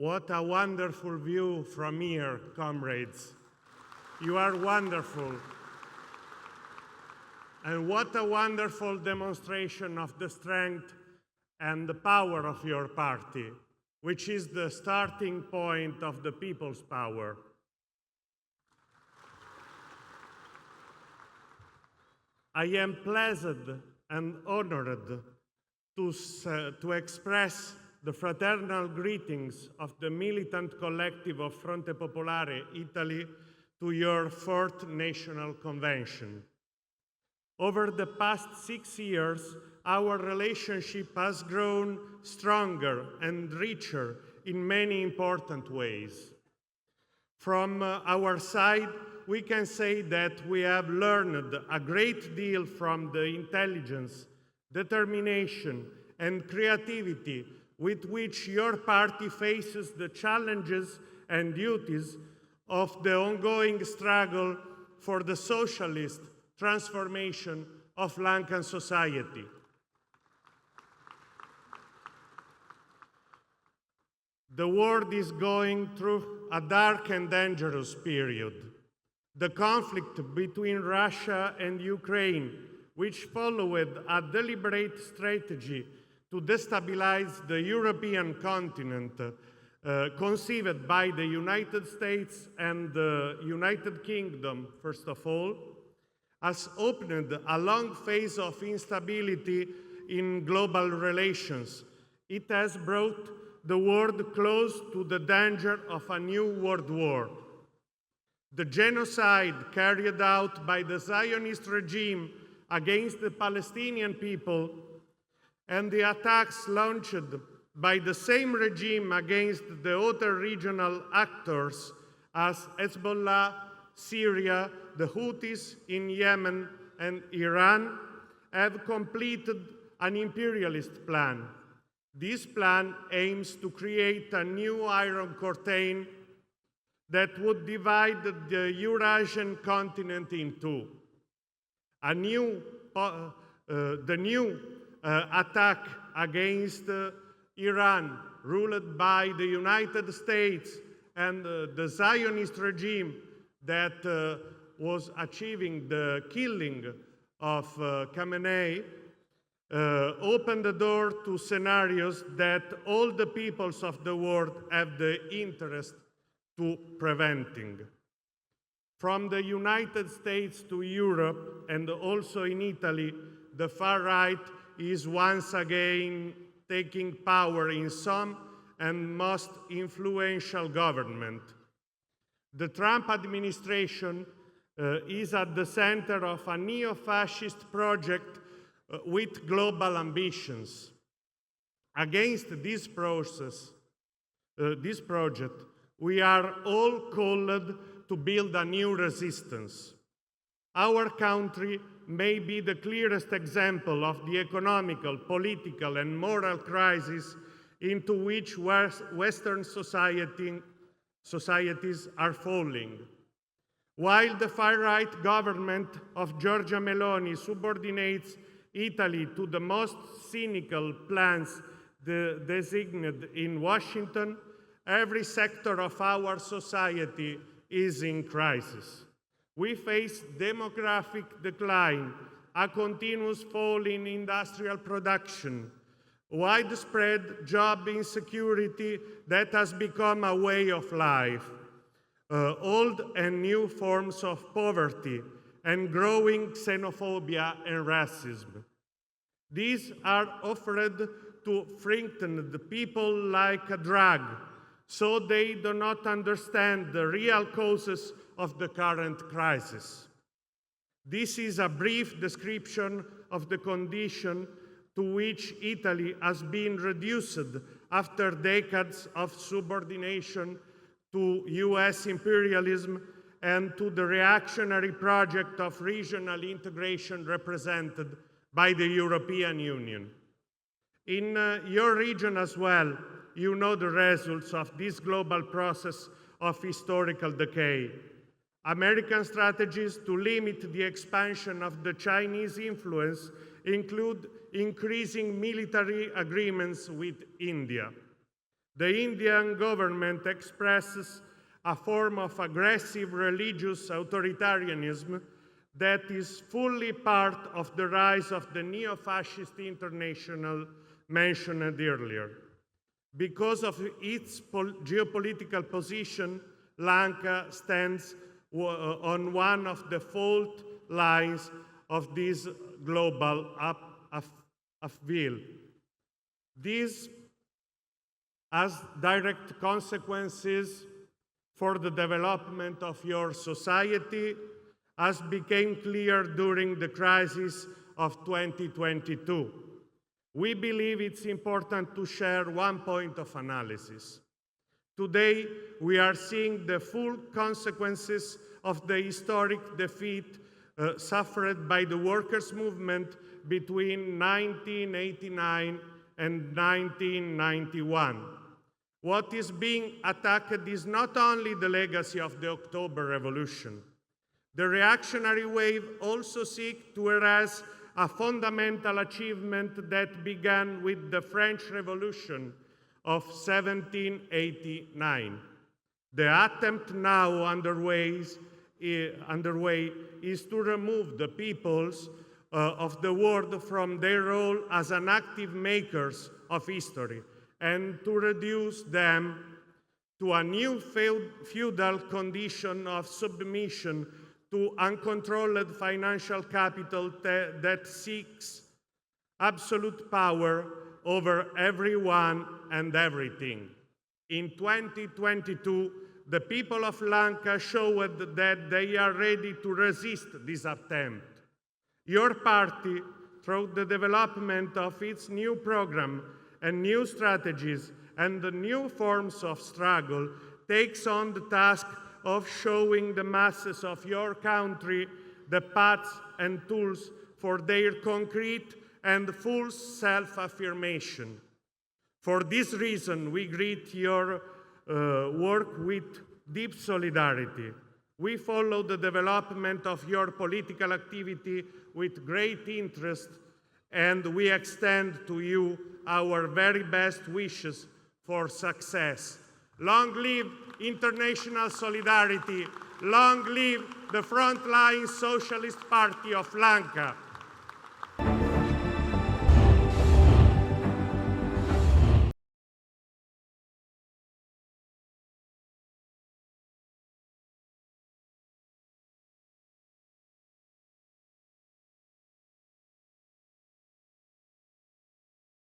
What a wonderful view from here, comrades. You are wonderful. And what a wonderful demonstration of the strength and the power of your party, which is the starting point of the people's power. I am pleased and honored to express the fraternal greetings of the militant collective of Fronte Popolare, Italy, to your 4th National Convention. Over the past 6 years, our relationship has grown stronger and richer in many important ways. From our side, we can say that we have learned a great deal from the intelligence, determination, and creativity with which your party faces the challenges and duties of the ongoing struggle for the socialist transformation of Lankan society. The world is going through a dark and dangerous period. The conflict between Russia and Ukraine, which followed a deliberate strategy to destabilize the European continent, conceived by the United States and the United Kingdom, first of all, has opened a long phase of instability in global relations. It has brought the world close to the danger of a new world war. The genocide carried out by the Zionist regime against the Palestinian people and the attacks launched by the same regime against the other regional actors as Hezbollah, Syria, the Houthis in Yemen, and Iran have completed an imperialist plan. This plan aims to create a new Iron Curtain that would divide the Eurasian continent in two. The new attack against Iran, ruled by the United States and the Zionist regime that was achieving the killing of Khamenei, opened the door to scenarios that all the peoples of the world have the interest to preventing. From the United States to Europe, and also in Italy, the far right is once again taking power in some and most influential government. The Trump administration is at the center of a neo-fascist project with global ambitions. Against this project, we are all called to build a new resistance. Our country may be the clearest example of the economical, political, and moral crisis into which Western societies are falling. While the far-right government of Giorgia Meloni subordinates Italy to the most cynical plans designated in Washington, every sector of our society is in crisis. We face demographic decline, a continuous fall in industrial production, widespread job insecurity that has become a way of life, old and new forms of poverty, and growing xenophobia and racism. These are offered to frighten the people like a drug, so they do not understand the real causes of the current crisis. This is a brief description of the condition to which Italy has been reduced after decades of subordination to US imperialism and to the reactionary project of regional integration represented by the European Union. In your region as well, you know the results of this global process of historical decay. American strategies to limit the expansion of the Chinese influence include increasing military agreements with India. The Indian government expresses a form of aggressive religious authoritarianism that is fully part of the rise of the neo-fascist international mentioned earlier. Because of its geopolitical position, Lanka stands on one of the fault lines of this global upheaval. This has direct consequences for the development of your society, as became clear during the crisis of 2022. We believe it's important to share one point of analysis. Today, we are seeing the full consequences of the historic defeat suffered by the workers' movement between 1989 and 1991. What is being attacked is not only the legacy of the October Revolution. The reactionary wave also seeks to erase a fundamental achievement that began with the French Revolution of 1789. The attempt now underway is to remove the peoples of the world from their role as an active makers of history and to reduce them to a new feudal condition of submission to uncontrolled financial capital that seeks absolute power over everyone and everything. In 2022, the people of Lanka showed that they are ready to resist this attempt. Your party, through the development of its new program and new strategies and the new forms of struggle, takes on the task of showing the masses of your country the paths and tools for their concrete and full self-affirmation. For this reason, we greet your work with deep solidarity. We follow the development of your political activity with great interest, and we extend to you our very best wishes for success. Long live international solidarity. Long live the Frontline Socialist Party of Lanka.